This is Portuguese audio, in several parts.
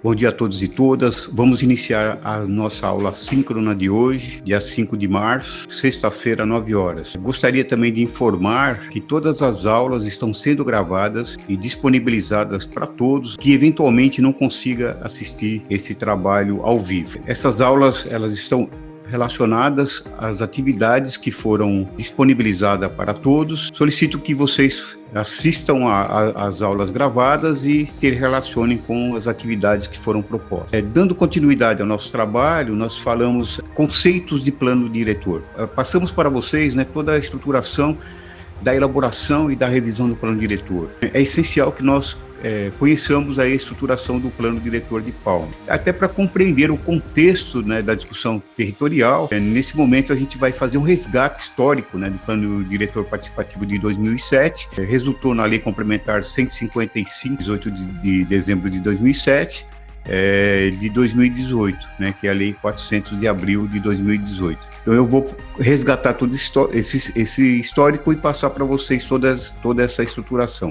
Bom dia a todos e todas. Vamos iniciar a nossa aula síncrona de hoje, dia 5 de março, sexta-feira, 9 horas. Gostaria também de informar que todas as aulas estão sendo gravadas e disponibilizadas para todos que eventualmente não consiga assistir esse trabalho ao vivo. Essas aulas, elas estão relacionadas às atividades que foram disponibilizadas para todos. Solicito que vocês assistam às aulas gravadas e relacionem com as atividades que foram propostas. Dando continuidade ao nosso trabalho, nós falamos conceitos de plano diretor. Passamos para vocês, toda a estruturação da elaboração e da revisão do plano diretor. É essencial que nós conheçamos a estruturação do plano diretor de Palmas, até para compreender o contexto da discussão territorial. Nesse momento a gente vai fazer um resgate histórico do plano diretor participativo de 2007, resultou na lei complementar 155, 18 de dezembro de 2007, de 2018, que é a lei 400 de abril de 2018. Então eu vou resgatar todo esse histórico e passar para vocês toda essa estruturação.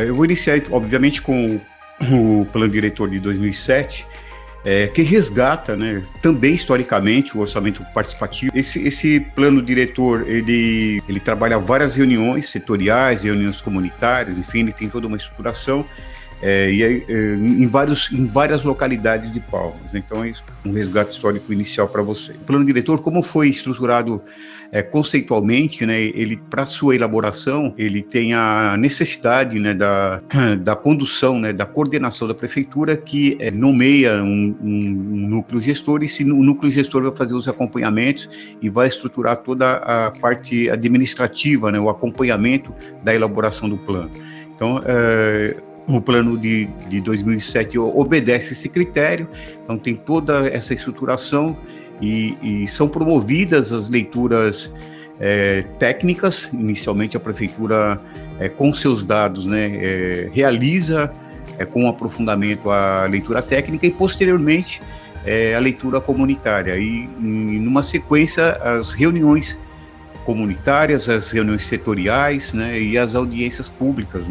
Eu vou iniciar, obviamente, com o plano diretor de 2007, que resgata, também historicamente, o orçamento participativo. Esse plano diretor, ele trabalha várias reuniões setoriais, reuniões comunitárias, enfim, ele tem toda uma estruturação, em várias localidades de Palmas. Então, é um resgate histórico inicial para você. O plano diretor, como foi estruturado conceitualmente, ele, para sua elaboração, ele tem a necessidade da condução, da coordenação da prefeitura, que nomeia um núcleo gestor, e esse núcleo gestor vai fazer os acompanhamentos e vai estruturar toda a parte administrativa, o acompanhamento da elaboração do plano. Então, o plano de 2007 obedece esse critério, então tem toda essa estruturação e são promovidas as leituras técnicas. Inicialmente a prefeitura, com seus dados, realiza com aprofundamento a leitura técnica e posteriormente a leitura comunitária, e numa sequência as reuniões comunitárias, as reuniões setoriais, e as audiências públicas,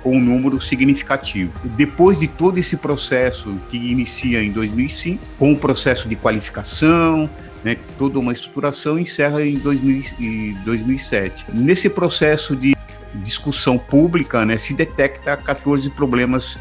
com um número significativo. Depois de todo esse processo que inicia em 2005, com o processo de qualificação, toda uma estruturação, encerra em 2007. Nesse processo de discussão pública, se detecta 14 problemas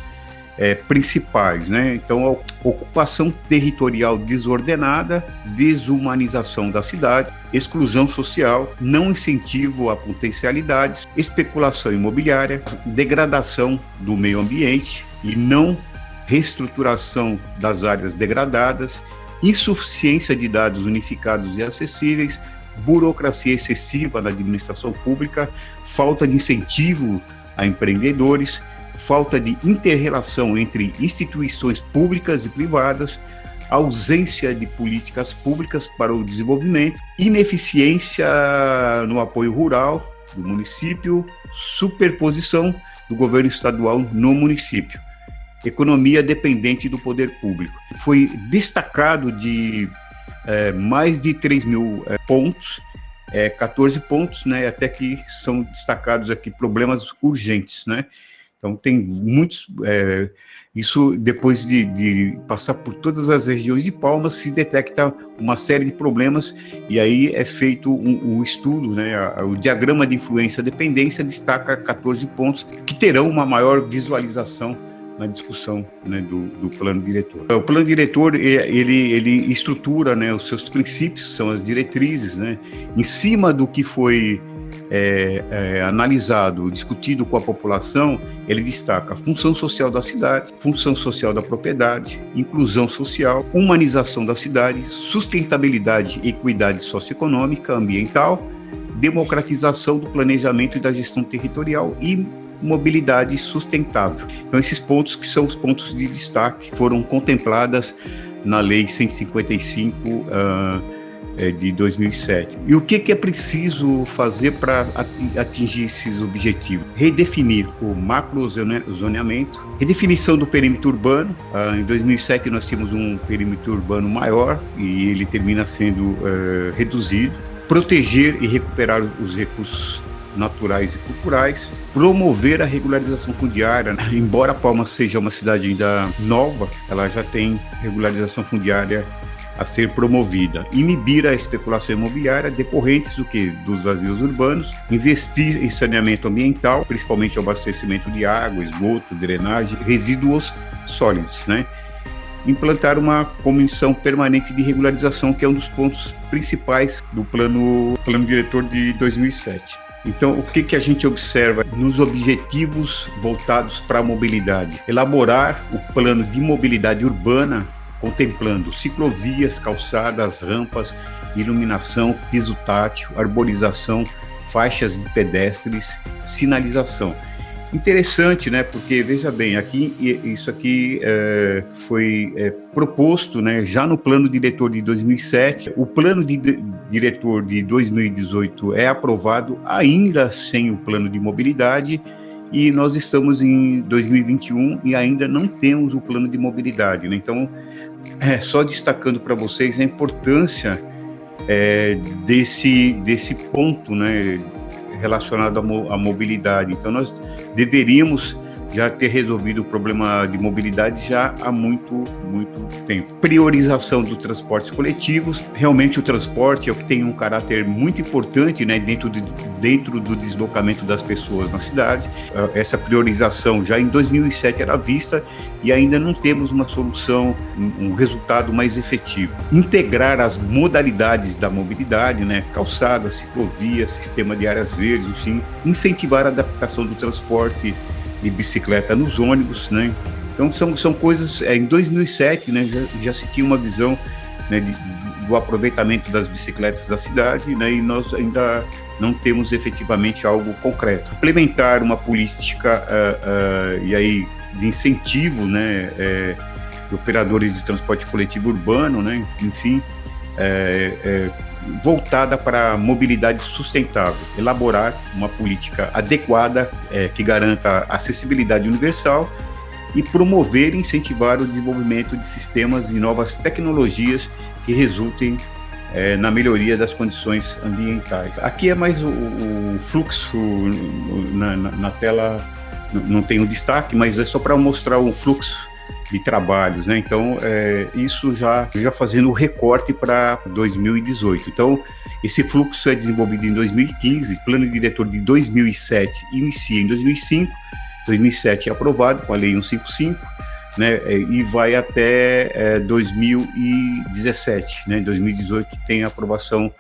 principais, Então, a ocupação territorial desordenada, desumanização da cidade, exclusão social, não incentivo a potencialidades, especulação imobiliária, degradação do meio ambiente e não reestruturação das áreas degradadas, insuficiência de dados unificados e acessíveis, burocracia excessiva na administração pública, falta de incentivo a empreendedores, falta de inter-relação entre instituições públicas e privadas, ausência de políticas públicas para o desenvolvimento, ineficiência no apoio rural do município, superposição do governo estadual no município, economia dependente do poder público. Foi destacado de mais de 3 mil pontos, 14 pontos, até que são destacados aqui problemas urgentes, Então, tem muitos. Isso, depois de passar por todas as regiões de Palmas, se detecta uma série de problemas, e aí é feito um estudo, o diagrama de influência-dependência destaca 14 pontos que terão uma maior visualização na discussão do plano diretor. O plano diretor, ele estrutura os seus princípios, são as diretrizes, em cima do que foi analisado, discutido com a população. Ele destaca a função social da cidade, função social da propriedade, inclusão social, humanização da cidade, sustentabilidade e equidade socioeconômica, ambiental, democratização do planejamento e da gestão territorial e mobilidade sustentável. Então, esses pontos que são os pontos de destaque foram contempladas na Lei 155 de 2007. E o que é preciso fazer para atingir esses objetivos? Redefinir o macrozoneamento, redefinição do perímetro urbano. Em 2007 nós tínhamos um perímetro urbano maior e ele termina sendo reduzido. Proteger e recuperar os recursos naturais e culturais, promover a regularização fundiária. Embora Palmas seja uma cidade ainda nova, ela já tem regularização fundiária a ser promovida, inibir a especulação imobiliária decorrentes do que? Dos vazios urbanos, investir em saneamento ambiental, principalmente abastecimento de água, esgoto, drenagem, resíduos sólidos, né? Implantar uma comissão permanente de regularização, que é um dos pontos principais do plano diretor de 2007. Então, o que a gente observa nos objetivos voltados para a mobilidade? Elaborar o plano de mobilidade urbana, contemplando ciclovias, calçadas, rampas, iluminação, piso tátil, arborização, faixas de pedestres, sinalização. Interessante, né? Porque, veja bem, isso aqui foi proposto, né, já no plano diretor de 2007. O plano diretor de 2018 é aprovado ainda sem o plano de mobilidade, e nós estamos em 2021 e ainda não temos o plano de mobilidade, né? Então, só destacando para vocês a importância desse ponto, né, relacionado à mobilidade. Então, nós deveríamos já ter resolvido o problema de mobilidade já há muito tempo. Priorização dos transportes coletivos. Realmente o transporte é o que tem um caráter muito importante, né, dentro do deslocamento das pessoas na cidade. Essa priorização já em 2007 era vista e ainda não temos uma solução, um resultado mais efetivo. Integrar as modalidades da mobilidade, né, calçadas, ciclovias, sistema de áreas verdes, enfim, incentivar a adaptação do transporte e bicicleta nos ônibus, né? Então são coisas, em 2007, né, já se tinha uma visão, né, do aproveitamento das bicicletas da cidade, né, e nós ainda não temos efetivamente algo concreto. Implementar uma política e aí de incentivo, né, de operadores de transporte coletivo urbano, né, enfim, voltada para a mobilidade sustentável, elaborar uma política adequada que garanta acessibilidade universal e promover e incentivar o desenvolvimento de sistemas e novas tecnologias que resultem na melhoria das condições ambientais. Aqui é mais o fluxo, na tela não tem um destaque, mas é só para mostrar o fluxo de trabalhos, né? Então, isso já fazendo o recorte para 2018. Então, esse fluxo é desenvolvido em 2015, plano diretor de 2007 inicia em 2005, 2007 é aprovado com a Lei 155, né? E vai até 2017, né? 2018 tem a aprovação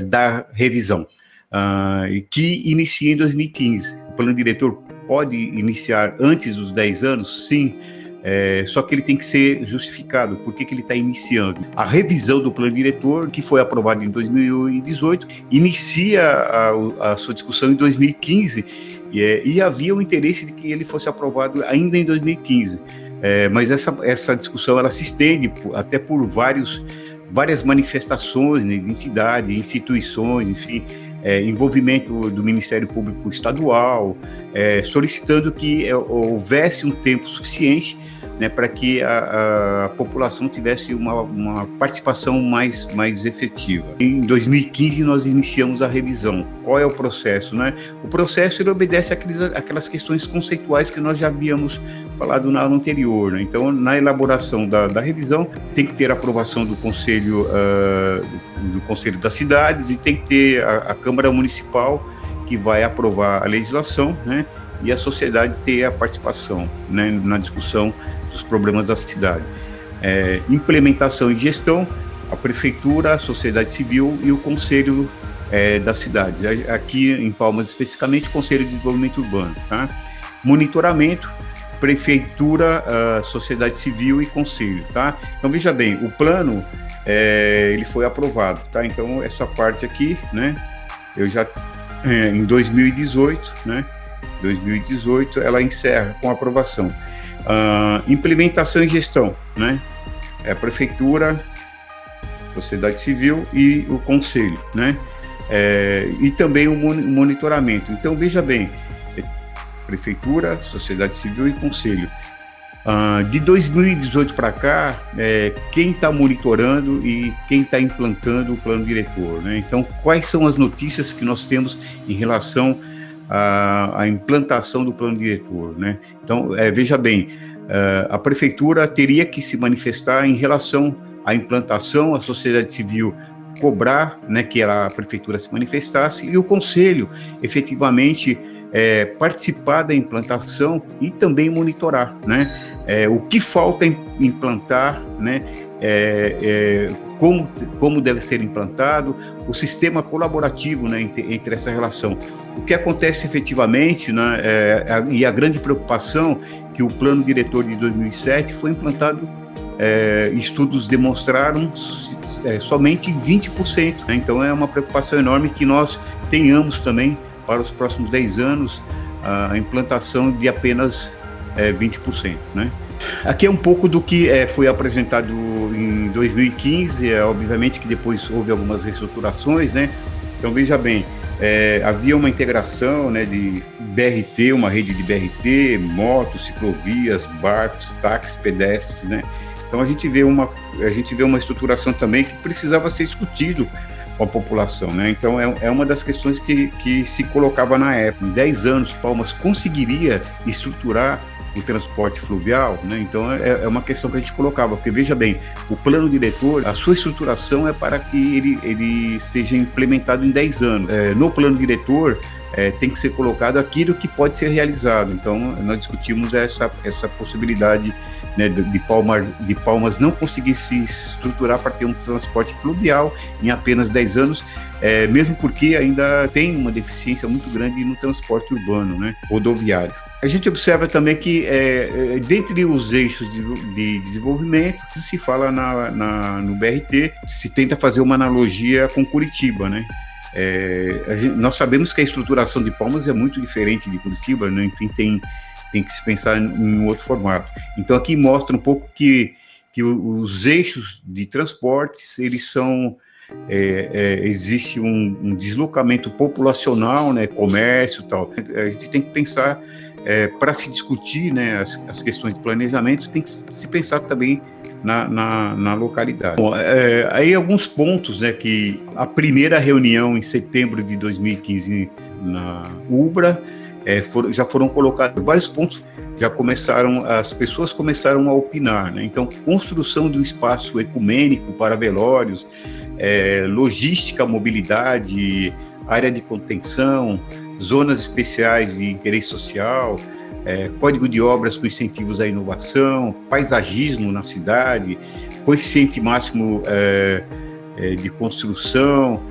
da revisão, que inicia em 2015. O plano diretor pode iniciar antes dos 10 anos? Sim. Só que ele tem que ser justificado. Por que ele está iniciando? A revisão do plano diretor, que foi aprovado em 2018, inicia a sua discussão em 2015, e havia o interesse de que ele fosse aprovado ainda em 2015. Mas essa discussão ela se estende até por várias manifestações, né, de entidades, instituições, enfim, envolvimento do Ministério Público Estadual, solicitando que houvesse um tempo suficiente, né, para que a população tivesse uma participação mais efetiva. Em 2015 nós iniciamos a revisão. Qual é o processo, né? O processo ele obedece aquelas questões conceituais que nós já havíamos falado na aula anterior, né? Então, na elaboração da revisão, tem que ter a aprovação do Conselho das Cidades e tem que ter a Câmara Municipal que vai aprovar a legislação, né? E a sociedade ter a participação, né, na discussão dos problemas da cidade. Implementação e gestão, a Prefeitura, a sociedade civil e o Conselho da cidade. Aqui em Palmas especificamente, o Conselho de Desenvolvimento Urbano. Tá? Monitoramento, Prefeitura, sociedade civil e Conselho. Tá? Então veja bem, o plano ele foi aprovado. Tá? Então essa parte aqui, né, eu já em 2018, né, 2018 ela encerra com aprovação. Implementação e gestão, né? Prefeitura, sociedade civil e o conselho, né? E também o monitoramento. Então veja bem, prefeitura, sociedade civil e conselho. De 2018 para cá, quem está monitorando e quem está implantando o plano diretor, né? Então, quais são as notícias que nós temos em relação à implantação do plano diretor, né? Então, veja bem, a prefeitura teria que se manifestar em relação à implantação, a sociedade civil cobrar, né, que a prefeitura se manifestasse e o conselho efetivamente participar da implantação e também monitorar, né? O que falta implantar, né? Como deve ser implantado, o sistema colaborativo, né, entre essa relação. O que acontece efetivamente, né, e a grande preocupação que o plano diretor de 2007 foi implantado, estudos demonstraram somente 20%, né? Então é uma preocupação enorme que nós tenhamos também para os próximos 10 anos a implantação de apenas 20%, né? Aqui é um pouco do que foi apresentado em 2015, obviamente que depois houve algumas reestruturações, né? Então veja bem, havia uma integração, né, de BRT, uma rede de BRT, motos, ciclovias, barcos, táxis, pedestres, né? Então a gente vê uma estruturação também que precisava ser discutido com a população, né? Então é uma das questões que se colocava na época. Em 10 anos, Palmas conseguiria estruturar o transporte fluvial, né? Então é uma questão que a gente colocava, porque veja bem, o plano diretor, a sua estruturação é para que ele seja implementado em 10 anos. No plano diretor, tem que ser colocado aquilo que pode ser realizado. Então nós discutimos essa possibilidade, né, de Palmas não conseguir se estruturar para ter um transporte fluvial em apenas 10 anos, mesmo porque ainda tem uma deficiência muito grande no transporte urbano, né, rodoviário. A gente observa também que, dentre os eixos de desenvolvimento, se fala no BRT, se tenta fazer uma analogia com Curitiba, né? Nós sabemos que a estruturação de Palmas é muito diferente de Curitiba, né? Enfim, tem que se pensar em um outro formato. Então, aqui mostra um pouco que os eixos de transportes, eles são... existe um deslocamento populacional, né, comércio e tal. A gente tem que pensar, para se discutir, né, as questões de planejamento, tem que se pensar também na localidade. Bom, aí alguns pontos, né, que a primeira reunião em setembro de 2015 na UBRA, já foram colocados vários pontos, as pessoas começaram a opinar, né? Então, construção de um espaço ecumênico para velórios, logística, mobilidade, área de contenção, zonas especiais de interesse social, código de obras com incentivos à inovação, paisagismo na cidade, coeficiente máximo de construção,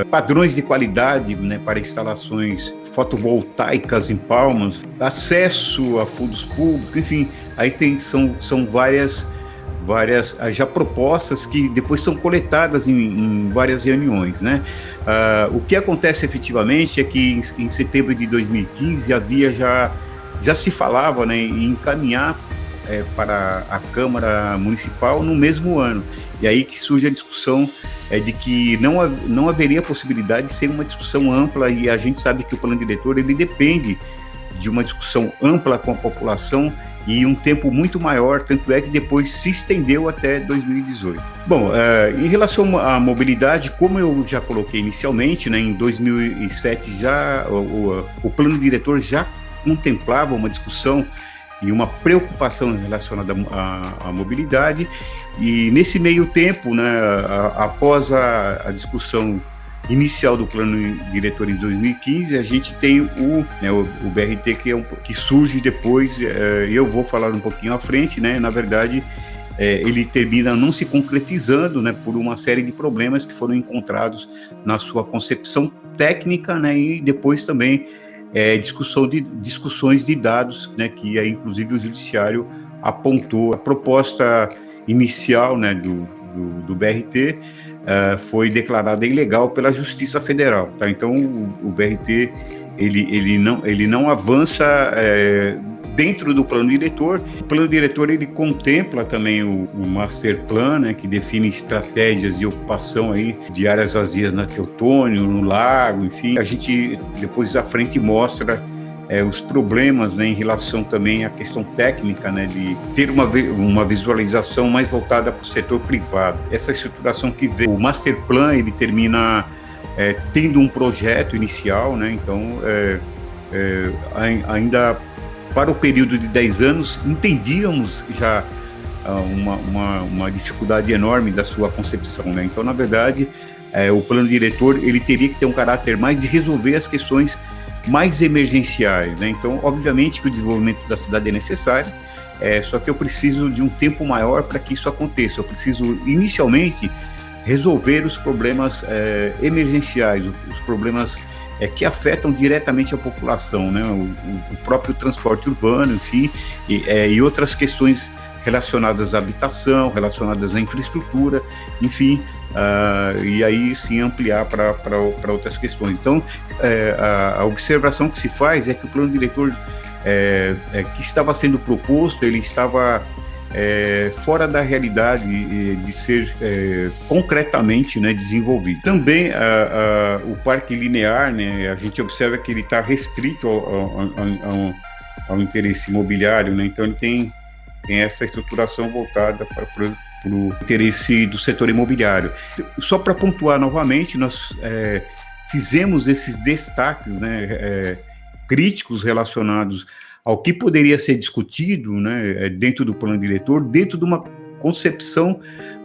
padrões de qualidade, né, para instalações fotovoltaicas em Palmas, acesso a fundos públicos, enfim, aí são várias já propostas que depois são coletadas em várias reuniões, né? O que acontece efetivamente é que em setembro de 2015 já se falava, né, em encaminhar para a Câmara Municipal no mesmo ano. E aí que surge a discussão de que não haveria possibilidade de ser uma discussão ampla, e a gente sabe que o plano diretor ele depende de uma discussão ampla com a população e um tempo muito maior, tanto é que depois se estendeu até 2018. Bom, em relação à mobilidade, como eu já coloquei inicialmente, né, em 2007 o plano diretor já contemplava uma discussão e uma preocupação relacionada à mobilidade, e nesse meio tempo, né, após a discussão inicial do plano diretor em 2015, a gente tem o BRT que surge depois, e eu vou falar um pouquinho à frente, né? Na verdade, ele termina não se concretizando, né, por uma série de problemas que foram encontrados na sua concepção técnica, né, e depois também discussões de dados, né, que aí, inclusive, o judiciário apontou. A proposta inicial, né, do BRT foi declarada ilegal pela Justiça Federal, tá? Então o BRT ele não avança dentro do plano diretor. O plano diretor ele contempla também o Master Plan, né, que define estratégias de ocupação aí de áreas vazias na Teotônio, no Lago, enfim. A gente depois à frente mostra os problemas, né, em relação também à questão técnica, né, de ter uma visualização mais voltada para o setor privado. Essa estruturação que vem, o Master Plan, ele termina tendo um projeto inicial, né, então ainda para o período de 10 anos, entendíamos já uma dificuldade enorme da sua concepção, né? Então, na verdade, o plano diretor ele teria que ter um caráter mais de resolver as questões mais emergenciais, né? Então, obviamente que o desenvolvimento da cidade é necessário, só que eu preciso de um tempo maior para que isso aconteça. Eu preciso, inicialmente, resolver os problemas emergenciais, os problemas que afetam diretamente a população, né? O próprio transporte urbano, enfim, e outras questões relacionadas à habitação, relacionadas à infraestrutura, enfim, e aí sim ampliar para outras questões. Então, a observação que se faz é que o plano diretor que estava sendo proposto, ele estava fora da realidade de ser concretamente, né, desenvolvido. Também o parque linear, né, a gente observa que ele está restrito ao interesse imobiliário, né, então ele tem essa estruturação voltada para o interesse do setor imobiliário. Só para pontuar novamente, nós fizemos esses destaques, né, críticos relacionados ao que poderia ser discutido, né, dentro do plano diretor, dentro de uma concepção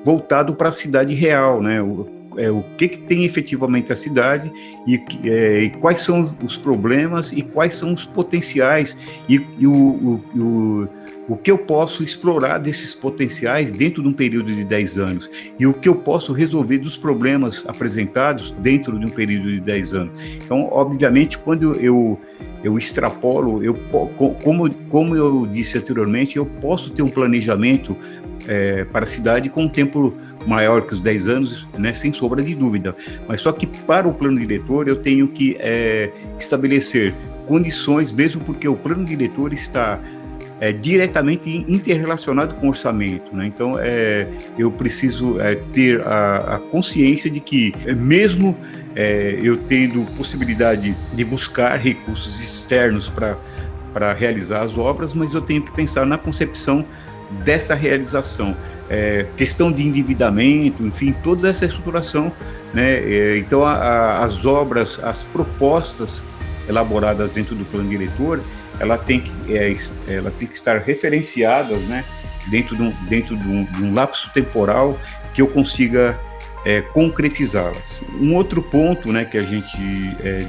voltada para a cidade real, né, o que tem efetivamente a cidade e quais são os problemas e quais são os potenciais e o que eu posso explorar desses potenciais dentro de um período de 10 anos e o que eu posso resolver dos problemas apresentados dentro de um período de 10 anos. Então, obviamente, quando eu extrapolo, como eu disse anteriormente, eu posso ter um planejamento para a cidade com um tempo maior que os 10 anos, né, sem sombra de dúvida. Mas só que para o plano diretor eu tenho que estabelecer condições, mesmo porque o plano diretor está diretamente interrelacionado com o orçamento, né? Então, eu preciso ter a consciência de que, mesmo eu tendo possibilidade de buscar recursos externos para realizar as obras, mas eu tenho que pensar na concepção dessa realização. Questão de endividamento, enfim, toda essa estruturação, né? Então, as obras, as propostas elaboradas dentro do plano diretor, ela tem que estar referenciadas, né, dentro de um lapso temporal que eu consiga concretizá-las. Um outro ponto, né, que a gente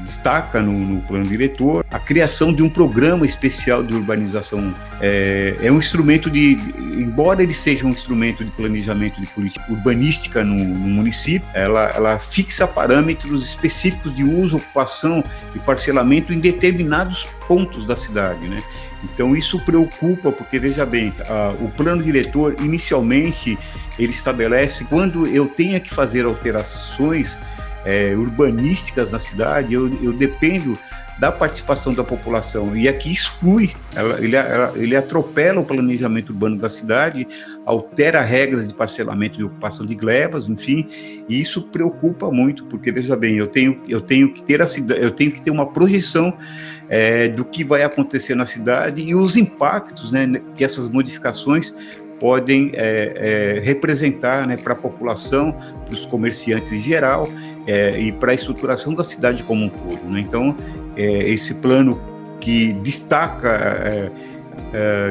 destaca no plano diretor, a criação de um programa especial de urbanização. É um instrumento embora ele seja um instrumento de planejamento de política urbanística no município, ela fixa parâmetros específicos de uso, ocupação e parcelamento em determinados pontos da cidade, né? Então isso preocupa, porque veja bem, o plano diretor inicialmente ele estabelece quando eu tenha que fazer alterações urbanísticas na cidade, eu dependo da participação da população, e aqui exclui, ele atropela o planejamento urbano da cidade, altera regras de parcelamento de ocupação de glebas, enfim, e isso preocupa muito, porque veja bem, eu tenho que ter uma projeção do que vai acontecer na cidade e os impactos, né, que essas modificações podem representar, né, para a população, para os comerciantes em geral, e para a estruturação da cidade como um todo, né? Então, esse plano que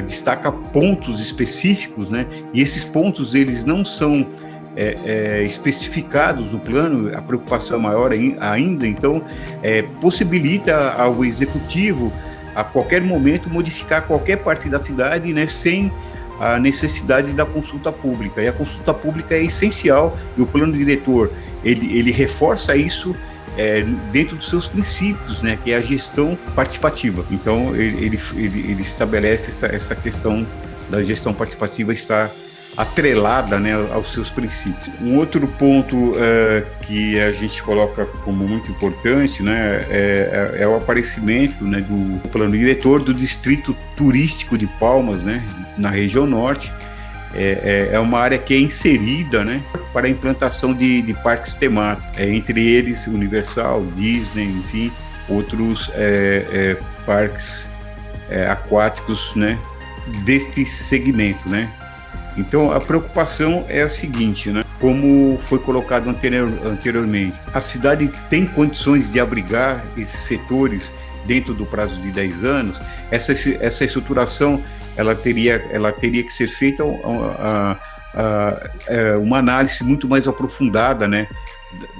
destaca pontos específicos, né? E esses pontos eles não são especificados no plano, a preocupação é maior ainda, então possibilita ao executivo a qualquer momento modificar qualquer parte da cidade, né, sem a necessidade da consulta pública, e a consulta pública é essencial, e o plano diretor ele reforça isso dentro dos seus princípios, né, que é a gestão participativa. Então ele estabelece essa questão da gestão participativa estar atrelada, né, aos seus princípios. Um outro ponto que a gente coloca como muito importante, né, é o aparecimento, né, do plano diretor do distrito turístico de Palmas, né, na região norte. É uma área que é inserida, né, para a implantação de parques temáticos, entre eles Universal, Disney, enfim, outros parques aquáticos, né, deste segmento, né? Então, a preocupação é a seguinte, né? Como foi colocado anteriormente, a cidade tem condições de abrigar esses setores dentro do prazo de 10 anos. Essa estruturação, ela teria que ser feita uma análise muito mais aprofundada, né,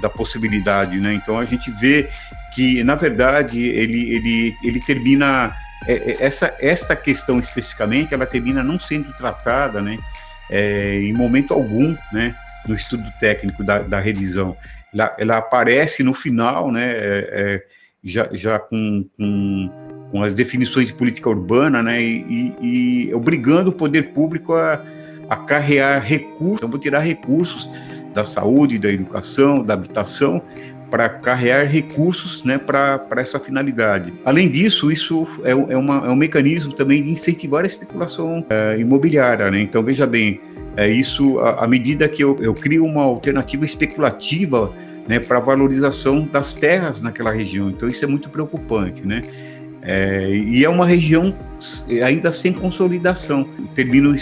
da possibilidade, né? Então, a gente vê que, na verdade, ele termina... esta questão especificamente, ela termina não sendo tratada, né, em momento algum, né, no estudo técnico da revisão. Ela aparece no final, né, já com as definições de política urbana, né, e obrigando o poder público a acarrear recursos. Então, vou tirar recursos da saúde, da educação, da habitação, para carregar recursos, né, para essa finalidade. Além disso, isso é um mecanismo também de incentivar a especulação imobiliária, né? Então, veja bem, isso à medida que eu crio uma alternativa especulativa, né, para a valorização das terras naquela região. Então, isso é muito preocupante, né? E é uma região ainda sem consolidação. Termino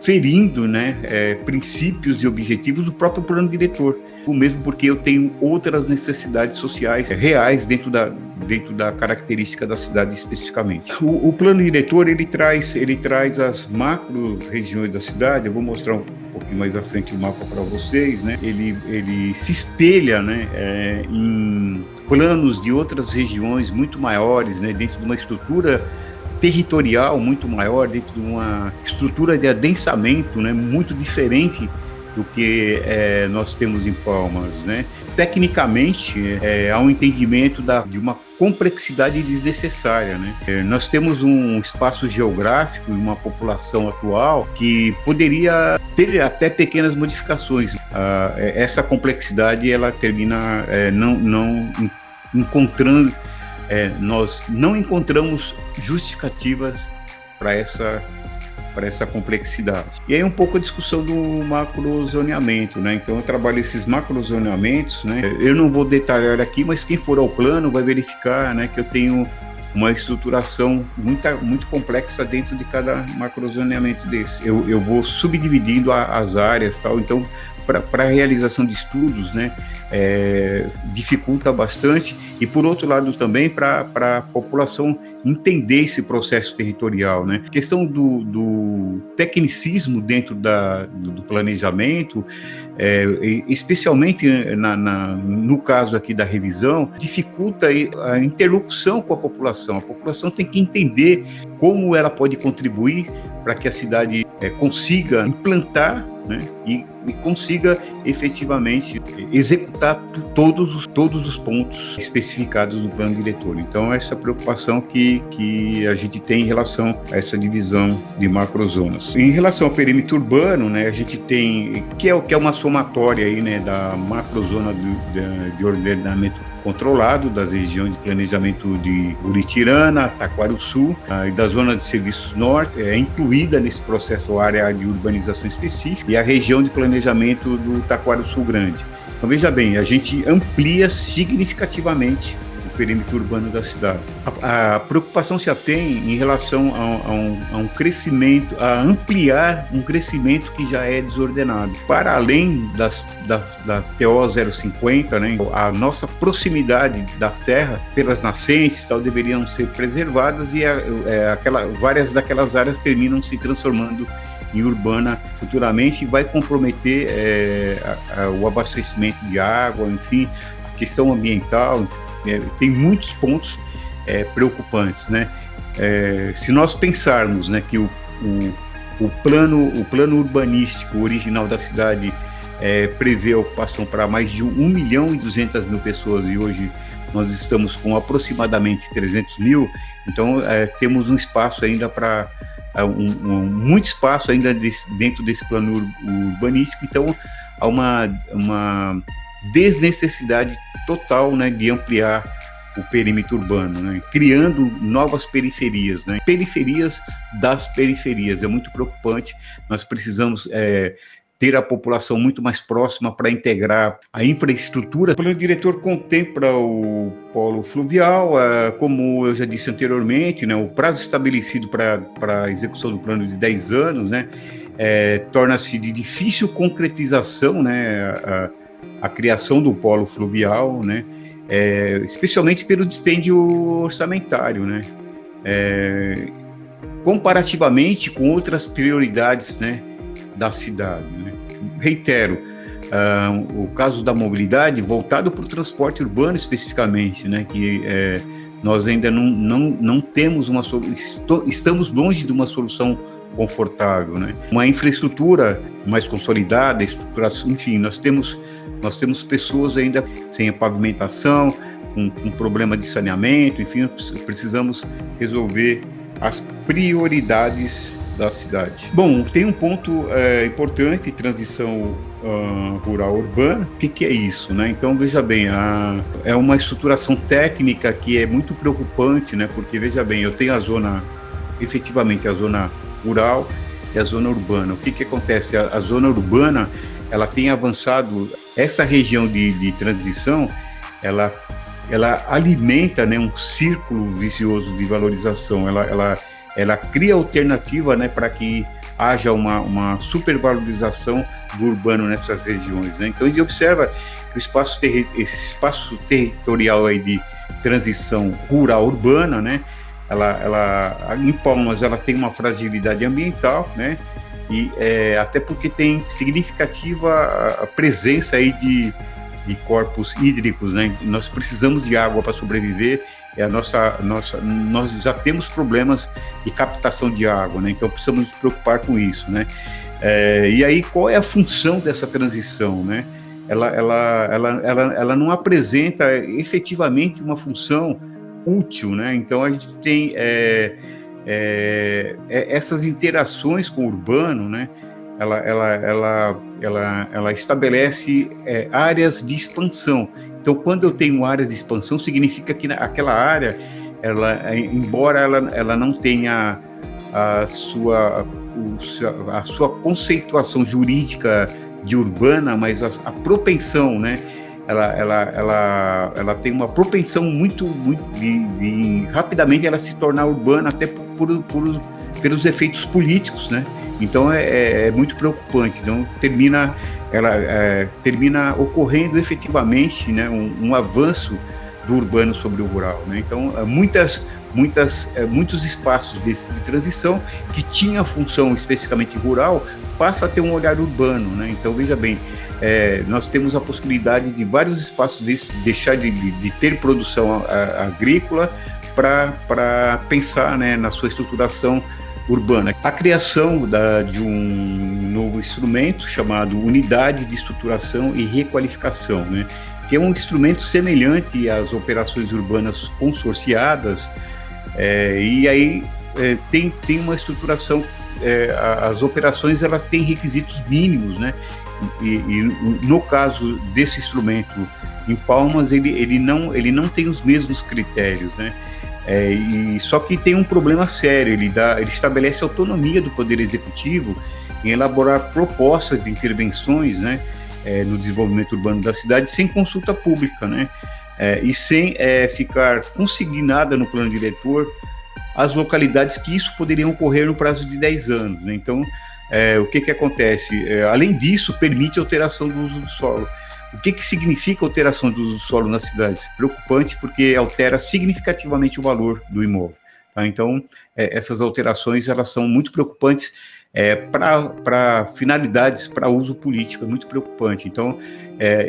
ferindo, né, princípios e objetivos do próprio plano diretor, mesmo porque eu tenho outras necessidades sociais reais dentro da característica da cidade especificamente. O plano diretor, ele traz as macro regiões da cidade. Eu vou mostrar um pouquinho mais à frente o mapa para vocês, né? Ele se espelha, né, em planos de outras regiões muito maiores, né, dentro de uma estrutura territorial muito maior, dentro de uma estrutura de adensamento, né, muito diferente do que nós temos em Palmas, né? Tecnicamente, há um entendimento de uma complexidade desnecessária, né? Nós temos um espaço geográfico e uma população atual que poderia ter até pequenas modificações. Essa complexidade, ela termina não encontrando, nós não encontramos justificativas para essa complexidade. E aí um pouco a discussão do macrozoneamento, né? Então eu trabalho esses macrozoneamentos, né? Eu não vou detalhar aqui, mas quem for ao plano vai verificar, né, que eu tenho uma estruturação muito complexa dentro de cada macrozoneamento desse. Eu vou subdividindo as áreas, tal. Então, para a realização de estudos, né, dificulta bastante, e por outro lado também para a população entender esse processo territorial, né? A questão do tecnicismo dentro do planejamento, especialmente no caso aqui da revisão, dificulta a interlocução com a população. A população tem que entender como ela pode contribuir para que a cidade consiga implantar, né, e consiga efetivamente executar todos os pontos especificados no plano diretor. Então, essa preocupação que a gente tem em relação a essa divisão de macrozonas. Em relação ao perímetro urbano, né, a gente tem, que é uma somatória aí, né, da macrozona de ordenamento controlado das regiões de planejamento de Buritirana, Taquarussu, e da zona de serviços norte, incluída nesse processo a área de urbanização específica, e a região de planejamento do Taquarussu Grande. Então, veja bem, a gente amplia significativamente o perímetro urbano da cidade. A preocupação se atém em relação a um crescimento, a ampliar um crescimento que já é desordenado. Para além da TO 050, né, a nossa proximidade da serra, pelas nascentes, tal, deveriam ser preservadas, e várias daquelas áreas terminam se transformando em urbana futuramente, e vai comprometer o abastecimento de água, enfim, a questão ambiental. Tem muitos pontos preocupantes, né? Se nós pensarmos, né, que o plano urbanístico original da cidade prevê a ocupação para mais de 1.200.000 pessoas, e hoje nós estamos com aproximadamente 300.000, então temos um espaço ainda para muito espaço ainda dentro desse plano urbanístico. Então há uma desnecessidade total, né, de ampliar o perímetro urbano, né, criando novas periferias, né, periferias das periferias. É muito preocupante. Nós precisamos ter a população muito mais próxima para integrar a infraestrutura. O plano diretor contempla o polo fluvial, como eu já disse anteriormente, né, o prazo estabelecido para a execução do plano de 10 anos, né, torna-se de difícil concretização, né, a criação do polo fluvial, né, especialmente pelo dispêndio orçamentário, né, comparativamente com outras prioridades, né, da cidade, né. Reitero, o caso da mobilidade voltado para o transporte urbano especificamente, né, que nós ainda não temos uma solução, estamos longe de uma solução confortável, né. Uma infraestrutura mais consolidada, estruturação, enfim, nós temos pessoas ainda sem a pavimentação, com problema de saneamento, enfim, precisamos resolver as prioridades da cidade. Bom, tem um ponto importante, transição rural-urbana. O que é isso, né? Então, veja bem, é uma estruturação técnica que é muito preocupante, né? Porque, veja bem, eu tenho efetivamente a zona rural e a zona urbana. O que acontece? A zona urbana, ela tem avançado, essa região de transição, ela alimenta, né, um círculo vicioso de valorização, ela cria alternativa, né, para que haja uma supervalorização do urbano nessas regiões, né? Então a gente observa que esse espaço territorial aí de transição rural-urbana, né, ela em Palmas ela tem uma fragilidade ambiental, né, e até porque tem significativa a presença aí de corpos hídricos, né? Nós precisamos de água para sobreviver. Nós já temos problemas de captação de água, né? Então precisamos nos preocupar com isso, né? E aí qual é a função dessa transição, né? Ela não apresenta efetivamente uma função útil, né? Então a gente tem essas interações com o urbano, né? Ela estabelece áreas de expansão. Então, quando eu tenho áreas de expansão, significa que aquela área, embora ela não tenha a sua conceituação jurídica de urbana, mas a propensão, né? Ela tem uma propensão muito de rapidamente ela se tornar urbana, até pelos efeitos políticos, né? Então é muito preocupante. Então termina ocorrendo efetivamente, né, um avanço do urbano sobre o rural, né? Então muitos espaços de transição que tinha função especificamente rural passa a ter um olhar urbano, né? Então veja bem, nós temos a possibilidade de vários espaços deixar de ter produção agrícola para pensar, né, na sua estruturação urbana. A criação de um novo instrumento chamado Unidade de Estruturação e Requalificação, né, que é um instrumento semelhante às operações urbanas consorciadas, e aí tem uma estruturação, as operações elas têm requisitos mínimos, né, e no caso desse instrumento em Palmas ele não tem os mesmos critérios, né. Só que tem um problema sério, ele estabelece autonomia do Poder Executivo em elaborar propostas de intervenções, né, no desenvolvimento urbano da cidade sem consulta pública, né, e sem ficar consignada no plano diretor as localidades que isso poderiam ocorrer no prazo de 10 anos, né? Então, o que acontece? Além disso, permite alteração do uso do solo. O que significa alteração do uso do solo nas cidades? Preocupante, porque altera significativamente o valor do imóvel, tá? Então, essas alterações elas são muito preocupantes para finalidades, para uso político, é muito preocupante. Então,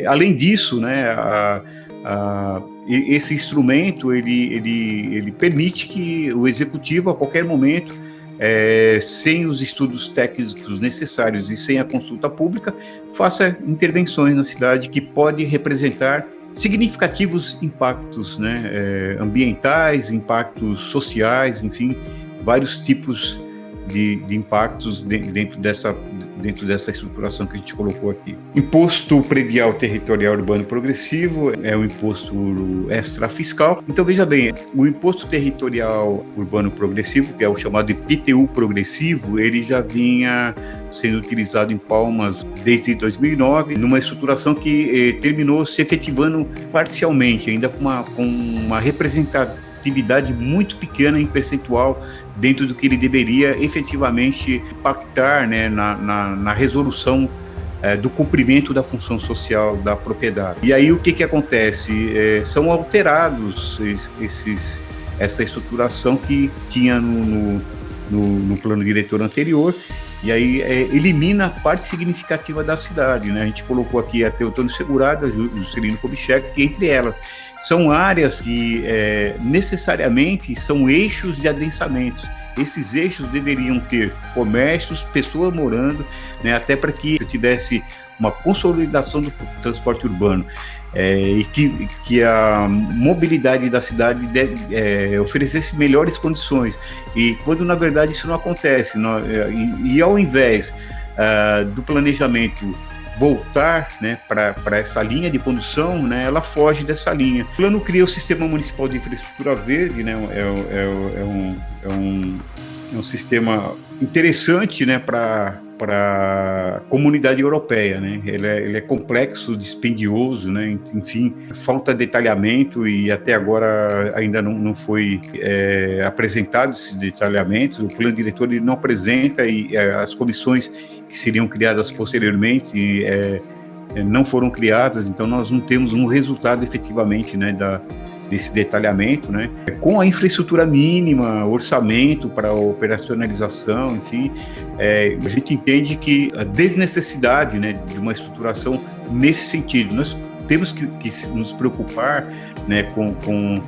além disso, né, esse instrumento ele permite que o executivo, a qualquer momento, sem os estudos técnicos necessários e sem a consulta pública, faça intervenções na cidade que pode representar significativos impactos, né, ambientais, impactos sociais, enfim, vários tipos de impactos dentro dentro dessa estruturação que a gente colocou aqui. Imposto predial territorial urbano progressivo é um imposto extrafiscal. Então, veja bem, o imposto territorial urbano progressivo, que é o chamado IPTU progressivo, ele já vinha sendo utilizado em Palmas desde 2009, numa estruturação que terminou se efetivando parcialmente, ainda com uma representatividade muito pequena em percentual dentro do que ele deveria efetivamente impactar, né, na resolução do cumprimento da função social da propriedade. E aí o que acontece? São alterados essa estruturação que tinha no plano diretor anterior, e aí elimina parte significativa da cidade, né? A gente colocou aqui a Teotônio Segurado, Juscelino Kubitschek, que entre elas são áreas que necessariamente são eixos de adensamentos. Esses eixos deveriam ter comércios, pessoas morando, né, até para que eu tivesse uma consolidação do transporte urbano e que a mobilidade da cidade oferecesse melhores condições. E quando, na verdade, isso não acontece, e ao invés do planejamento voltar, né, para essa linha de condução, né, ela foge dessa linha. O plano cria o Sistema Municipal de Infraestrutura Verde, né, é um sistema interessante, né, para a comunidade europeia, né? Ele é complexo, dispendioso, né? Enfim, falta detalhamento e até agora ainda não foi apresentado esses detalhamentos. O plano diretor ele não apresenta e as comissões que seriam criadas posteriormente não foram criadas, então nós não temos um resultado efetivamente, né, desse detalhamento, né, com a infraestrutura mínima, orçamento para operacionalização, enfim, a gente entende que a desnecessidade, né, de uma estruturação nesse sentido. Nós temos que nos preocupar, né, com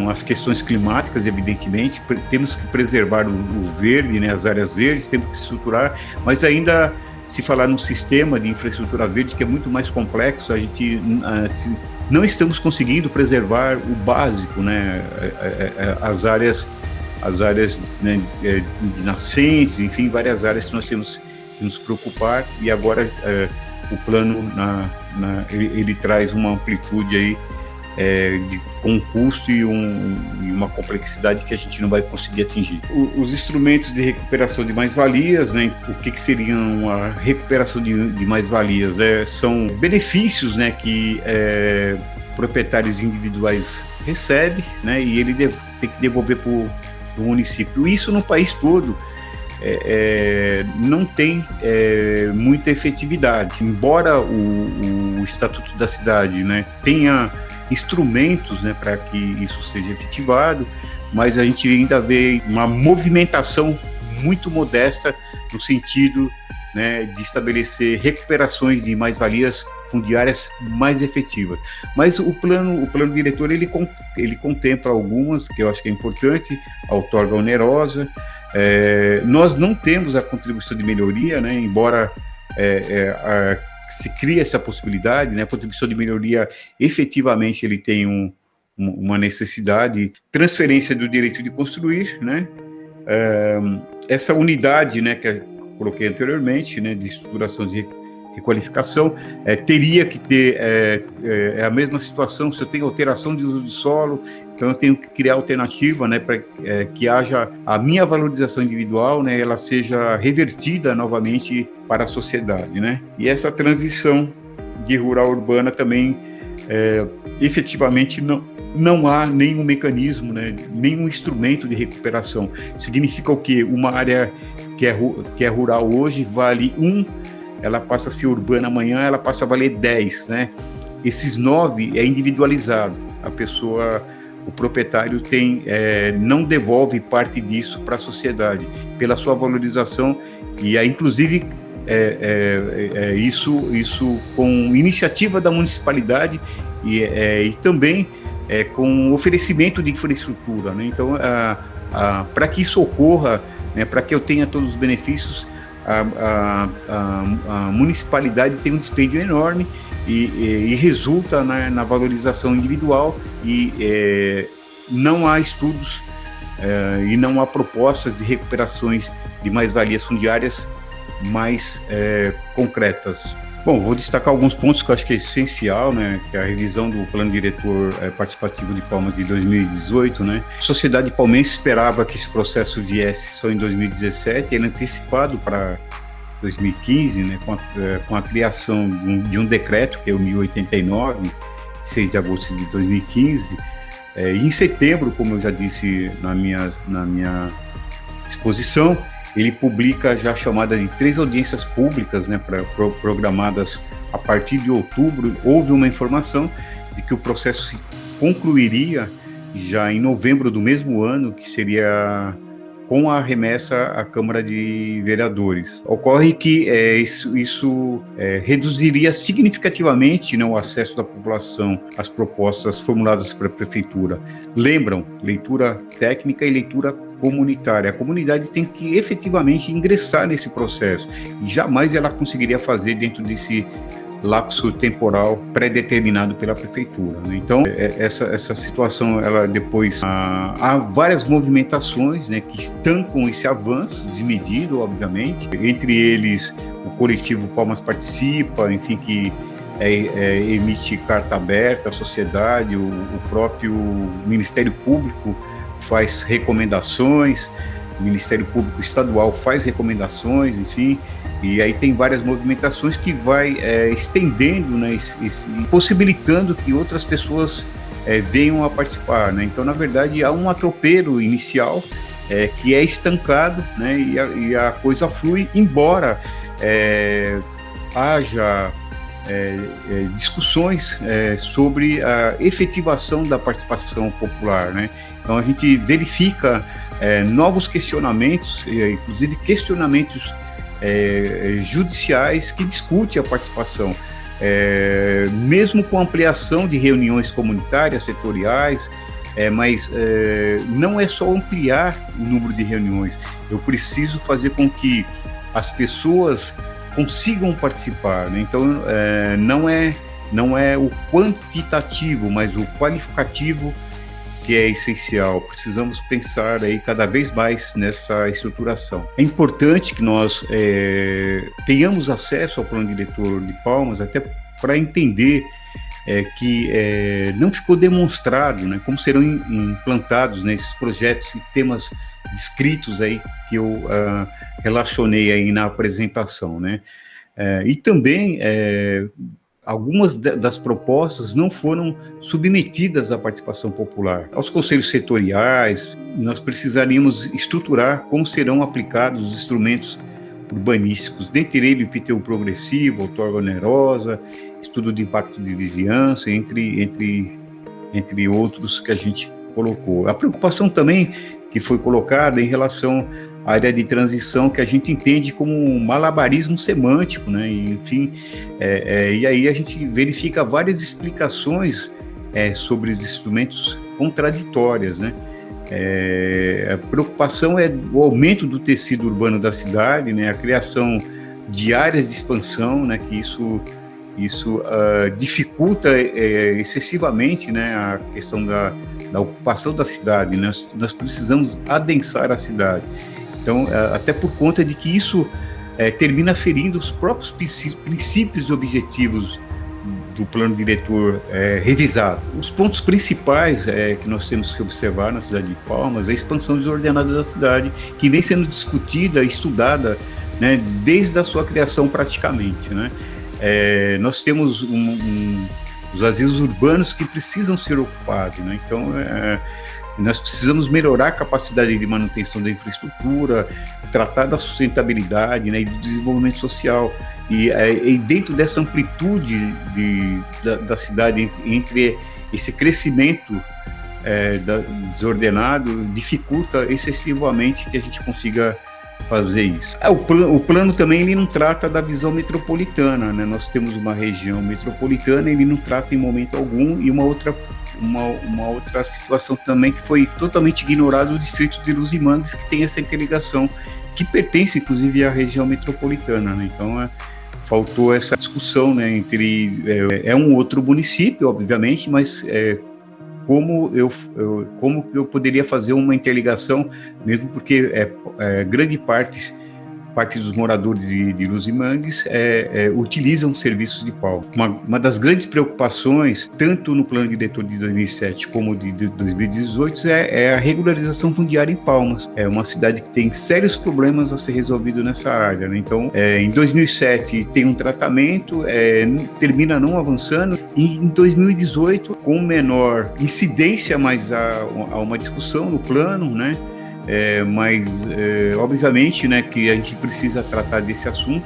as questões climáticas, evidentemente, temos que preservar o verde, né, as áreas verdes, temos que estruturar, mas ainda se falar num sistema de infraestrutura verde que é muito mais complexo, a gente não estamos conseguindo preservar o básico, né, as áreas, né, de nascentes, enfim, várias áreas que nós temos que nos preocupar, e agora o plano ele traz uma amplitude aí com um custo e uma complexidade que a gente não vai conseguir atingir. Os instrumentos de recuperação de mais-valias, né, o que seriam a recuperação de mais-valias? São benefícios, né, que proprietários individuais recebem, né, e ele tem que devolver para o município. Isso no país todo não tem muita efetividade. Embora o Estatuto da Cidade, né, tenha instrumentos, né, para que isso seja efetivado, mas a gente ainda vê uma movimentação muito modesta no sentido, né, de estabelecer recuperações de mais-valias fundiárias mais efetivas. Mas o plano diretor ele contempla algumas que eu acho que é importante: a outorga onerosa. Nós não temos a contribuição de melhoria, né, embora se cria essa possibilidade, né? A contribuição de melhoria efetivamente ele tem uma necessidade, transferência do direito de construir, né? Essa unidade, né, que eu coloquei anteriormente, né, de estruturação de requalificação, teria que ter a mesma situação. Se eu tenho alteração de uso de solo, então eu tenho que criar alternativa, né, para que haja a minha valorização individual, né, ela seja revertida novamente para a sociedade, né? E essa transição de rural urbana também, efetivamente, não há nenhum mecanismo, né, nenhum instrumento de recuperação. Significa o quê? Uma área que é rural hoje vale 1, ela passa a ser urbana amanhã, ela passa a valer 10, né? Esses 9 é individualizado. O proprietário não devolve parte disso para a sociedade, pela sua valorização, e aí, inclusive, isso com iniciativa da municipalidade e também com oferecimento de infraestrutura, né? Então, para que isso ocorra, né, para que eu tenha todos os benefícios, a municipalidade tem um dispêndio enorme e resulta na valorização individual, e não há estudos e não há propostas de recuperações de mais-valias fundiárias mais concretas. Bom, vou destacar alguns pontos que eu acho que é essencial, né, que é a revisão do Plano Diretor Participativo de Palmas de 2018, né. A sociedade palmense esperava que esse processo viesse só em 2017, ele antecipado para 2015, né, com a criação de um decreto, que é o 1089, 6 de agosto de 2015, e em setembro, como eu já disse na minha exposição, ele publica já a chamada de 3 audiências públicas, né, programadas a partir de outubro. Houve uma informação de que o processo se concluiria já em novembro do mesmo ano, que seria com a remessa à Câmara de Vereadores. Ocorre que isso reduziria significativamente, né, o acesso da população às propostas formuladas pela Prefeitura. Lembram, leitura técnica e leitura comunitária. A comunidade tem que efetivamente ingressar nesse processo e jamais ela conseguiria fazer dentro desse lapso temporal pré-determinado pela prefeitura, né? Então, essa situação, ela depois há várias movimentações, né, que estancam esse avanço desmedido, obviamente, entre eles o coletivo Palmas Participa, enfim, que emite carta aberta à sociedade, o próprio Ministério Público faz recomendações, o Ministério Público Estadual faz recomendações, enfim, e aí tem várias movimentações que vai estendendo, né, possibilitando que outras pessoas venham a participar, né? Então, na verdade, há um atropelo inicial que é estancado, né, e a coisa flui, embora haja discussões sobre a efetivação da participação popular, né? Então, a gente verifica novos questionamentos, inclusive questionamentos judiciais que discutem a participação, mesmo com ampliação de reuniões comunitárias, setoriais, mas não é só ampliar o número de reuniões, eu preciso fazer com que as pessoas consigam participar, né? Então, não é o quantitativo, mas o qualificativo que é essencial. Precisamos pensar aí cada vez mais nessa estruturação. É importante que nós tenhamos acesso ao plano diretor de Palmas, até para entender que não ficou demonstrado, né, como serão implantados, né, esses projetos e temas descritos aí que eu relacionei aí na apresentação, né? E também algumas das propostas não foram submetidas à participação popular. Aos conselhos setoriais, nós precisaríamos estruturar como serão aplicados os instrumentos urbanísticos, dentre eles o IPTU progressivo, outorga onerosa, estudo de impacto de vizinhança, entre outros que a gente colocou. A preocupação também que foi colocada em relação à área de transição, que a gente entende como um malabarismo semântico, né? Enfim, e aí a gente verifica várias explicações sobre os instrumentos contraditórias, né? A preocupação é o aumento do tecido urbano da cidade, né? A criação de áreas de expansão, né? Que isso dificulta excessivamente, né, a questão da ocupação da cidade. Nós precisamos adensar a cidade. Então, até por conta de que isso termina ferindo os próprios princípios e objetivos do plano diretor revisado. Os pontos principais que nós temos que observar na cidade de Palmas é a expansão desordenada da cidade, que vem sendo discutida, estudada, né, desde a sua criação praticamente, né? Nós temos os asilos urbanos que precisam ser ocupados, né? Então, nós precisamos melhorar a capacidade de manutenção da infraestrutura, tratar da sustentabilidade, né, e do desenvolvimento social. E dentro dessa amplitude da cidade, entre esse crescimento desordenado, dificulta excessivamente que a gente consiga fazer isso. O plano também ele não trata da visão metropolitana, né? Nós temos uma região metropolitana, ele não trata em momento algum, e uma outra situação também que foi totalmente ignorada, o distrito de Luzimangues, que tem essa interligação, que pertence inclusive à região metropolitana, né? Então faltou essa discussão, né, entre um outro município, obviamente, mas como eu poderia fazer uma interligação, mesmo porque grande parte parte dos moradores de Luz e Mangues utilizam serviços de Palmas. Uma das grandes preocupações, tanto no plano diretor de 2007 como de 2018, é a regularização fundiária em Palmas. É uma cidade que tem sérios problemas a ser resolvido nessa área, né? Então, em 2007 tem um tratamento, termina não avançando, e em 2018, com menor incidência, mas há uma discussão no plano, né? Mas, obviamente, né, que a gente precisa tratar desse assunto,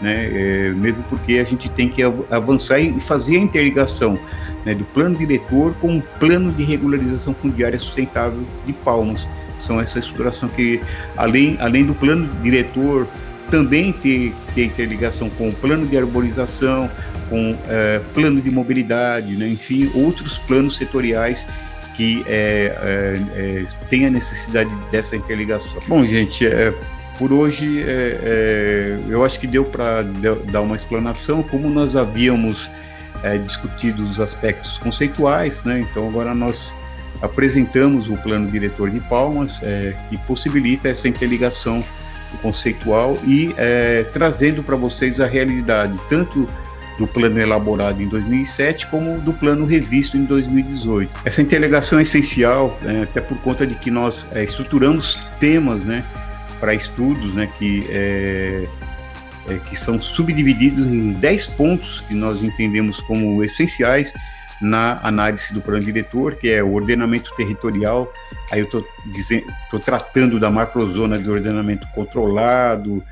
né, mesmo porque a gente tem que avançar e fazer a interligação, né, do plano diretor com o plano de regularização fundiária sustentável de Palmas. São essa estruturação que, além do plano diretor, também ter interligação com o plano de arborização, com plano de mobilidade, né, enfim, outros planos setoriais que tem a necessidade dessa interligação. Bom, gente, por hoje eu acho que deu para dar uma explanação. Como nós havíamos discutido os aspectos conceituais, né? Então agora nós apresentamos o plano diretor de Palmas, que possibilita essa interligação conceitual e trazendo para vocês a realidade tanto do plano elaborado em 2007, como do plano revisto em 2018. Essa interligação é essencial, até por conta de que nós estruturamos temas, né, para estudos, né, que são subdivididos em 10 pontos que nós entendemos como essenciais na análise do plano diretor, que é o ordenamento territorial. Aí eu estou tratando da macrozona de ordenamento controlado,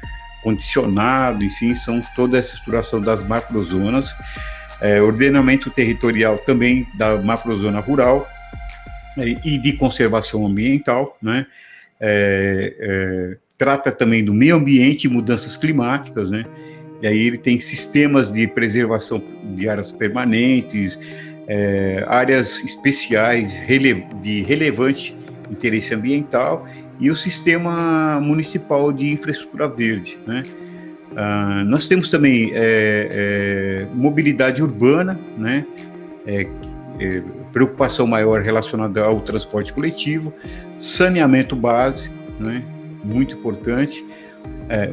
condicionado, enfim, são toda essa estruturação das macrozonas, ordenamento territorial também da macrozona rural e de conservação ambiental, né? Trata também do meio ambiente e mudanças climáticas, né? E aí ele tem sistemas de preservação de áreas permanentes, áreas especiais de relevante interesse ambiental, e o Sistema Municipal de Infraestrutura Verde, né? Nós temos também mobilidade urbana, né? Preocupação maior relacionada ao transporte coletivo, saneamento básico, né? Muito importante,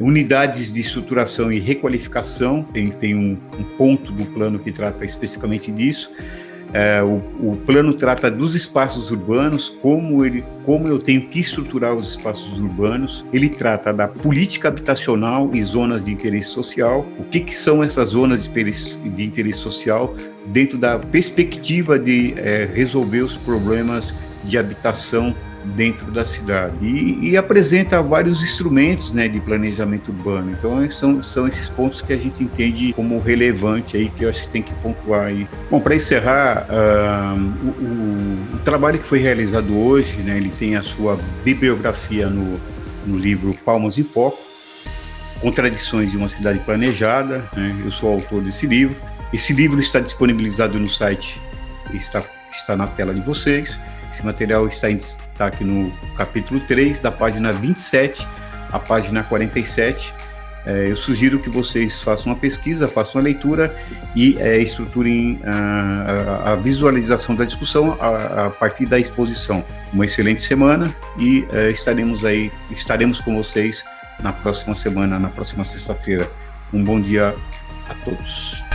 unidades de estruturação e requalificação, tem um ponto do plano que trata especificamente disso. O plano trata dos espaços urbanos, como eu tenho que estruturar os espaços urbanos. Ele trata da política habitacional e zonas de interesse social. O que são essas zonas de interesse social dentro da perspectiva de resolver os problemas de habitação dentro da cidade, e apresenta vários instrumentos, né, de planejamento urbano. Então são esses pontos que a gente entende como relevante aí, que eu acho que tem que pontuar aí. Bom, para encerrar, o trabalho que foi realizado hoje, né, ele tem a sua bibliografia no livro Palmas em Foco, Contradições de uma Cidade Planejada, né? Eu sou autor desse livro. Esse livro está disponibilizado no site, está na tela de vocês. Esse material está em destaque no capítulo 3, da página 27 à página 47. Eu sugiro que vocês façam uma pesquisa, façam uma leitura e estruturem a visualização da discussão a partir da exposição. Uma excelente semana e estaremos com vocês na próxima semana, na próxima sexta-feira. Um bom dia a todos.